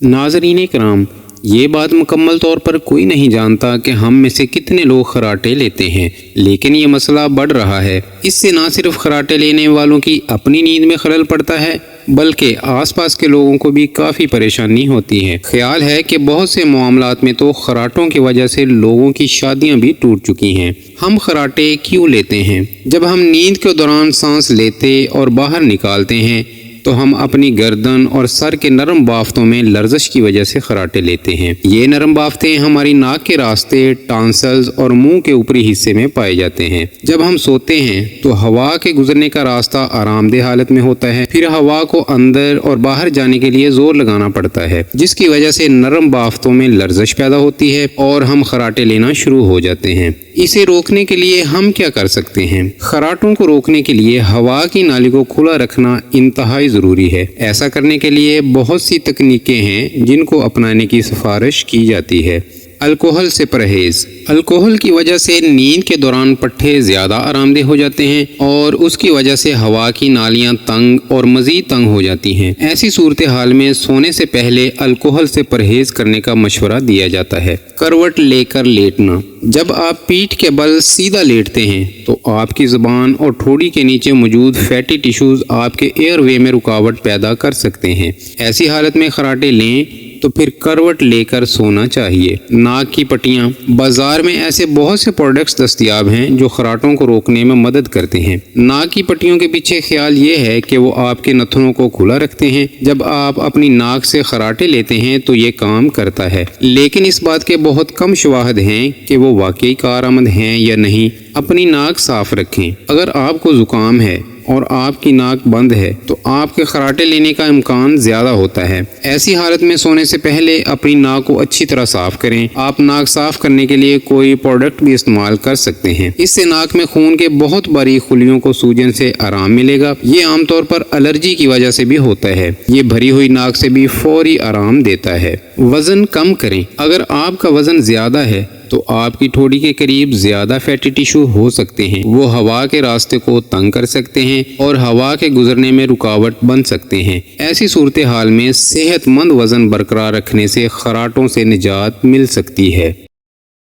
ناظرین کرام، یہ بات مکمل طور پر کوئی نہیں جانتا کہ ہم میں سے کتنے لوگ خراٹے لیتے ہیں، لیکن یہ مسئلہ بڑھ رہا ہے۔ اس سے نہ صرف خراٹے لینے والوں کی اپنی نیند میں خلل پڑتا ہے بلکہ آس پاس کے لوگوں کو بھی کافی پریشانی ہوتی ہے۔ خیال ہے کہ بہت سے معاملات میں تو خراٹوں کی وجہ سے لوگوں کی شادیاں بھی ٹوٹ چکی ہیں۔ ہم خراٹے کیوں لیتے ہیں؟ جب ہم نیند کے دوران سانس لیتے اور باہر نکالتے ہیں تو ہم اپنی گردن اور سر کے نرم بافتوں میں لرزش کی وجہ سے خراٹے لیتے ہیں۔ یہ نرم بافتیں ہماری ناک کے راستے، ٹانسلز اور منہ کے اوپری حصے میں پائے جاتے ہیں۔ جب ہم سوتے ہیں تو ہوا کے گزرنے کا راستہ آرام دہ حالت میں ہوتا ہے، پھر ہوا کو اندر اور باہر جانے کے لیے زور لگانا پڑتا ہے، جس کی وجہ سے نرم بافتوں میں لرزش پیدا ہوتی ہے اور ہم خراٹے لینا شروع ہو جاتے ہیں۔ اسے روکنے کے لیے ہم کیا کر سکتے ہیں؟ خراٹوں کو روکنے کے لیے ہوا کی نالی کو کھلا رکھنا انتہائی ضروری ہے۔ ایسا کرنے کے لیے بہت سی تکنیکیں ہیں جن کو اپنانے کی سفارش کی جاتی ہے۔ الکوہل سے پرہیز۔ الکوہل کی وجہ سے نیند کے دوران پٹھے زیادہ آرام دہ ہو جاتے ہیں اور اس کی وجہ سے ہوا کی نالیاں تنگ اور مزید تنگ ہو جاتی ہیں۔ ایسی صورتحال میں سونے سے پہلے الکوہل سے پرہیز کرنے کا مشورہ دیا جاتا ہے۔ کروٹ لے کر لیٹنا۔ جب آپ پیٹھ کے بل سیدھا لیٹتے ہیں تو آپ کی زبان اور ٹھوڑی کے نیچے موجود فیٹی ٹیشوز آپ کے ایئر وے میں رکاوٹ پیدا کر سکتے ہیں۔ ایسی حالت میں خراٹے لیں تو پھر کروٹ لے کر سونا چاہیے۔ ناک کی پٹیاں۔ بازار میں ایسے بہت سے پروڈکٹس دستیاب ہیں جو خراٹوں کو روکنے میں مدد کرتے ہیں۔ ناک کی پٹیوں کے پیچھے خیال یہ ہے کہ وہ آپ کے نتھنوں کو کھلا رکھتے ہیں۔ جب آپ اپنی ناک سے خراٹے لیتے ہیں تو یہ کام کرتا ہے، لیکن اس بات کے بہت کم شواہد ہیں کہ وہ واقعی کارآمد ہیں یا نہیں۔ اپنی ناک صاف رکھیں۔ اگر آپ کو زکام ہے اور آپ کی ناک بند ہے تو آپ کے خراٹے لینے کا امکان زیادہ ہوتا ہے۔ ایسی حالت میں سونے سے پہلے اپنی ناک کو اچھی طرح صاف کریں۔ آپ ناک صاف کرنے کے لیے کوئی پروڈکٹ بھی استعمال کر سکتے ہیں۔ اس سے ناک میں خون کے بہت باریک خلیوں کو سوجن سے آرام ملے گا۔ یہ عام طور پر الرجی کی وجہ سے بھی ہوتا ہے۔ یہ بھری ہوئی ناک سے بھی فوری آرام دیتا ہے۔ وزن کم کریں۔ اگر آپ کا وزن زیادہ ہے تو آپ کی ٹھوڑی کے قریب زیادہ فیٹی ٹیشو ہو سکتے ہیں۔ وہ ہوا کے راستے کو تنگ کر سکتے ہیں اور ہوا کے گزرنے میں رکاوٹ بن سکتے ہیں۔ ایسی صورتحال میں صحت مند وزن برقرار رکھنے سے خراٹوں سے نجات مل سکتی ہے۔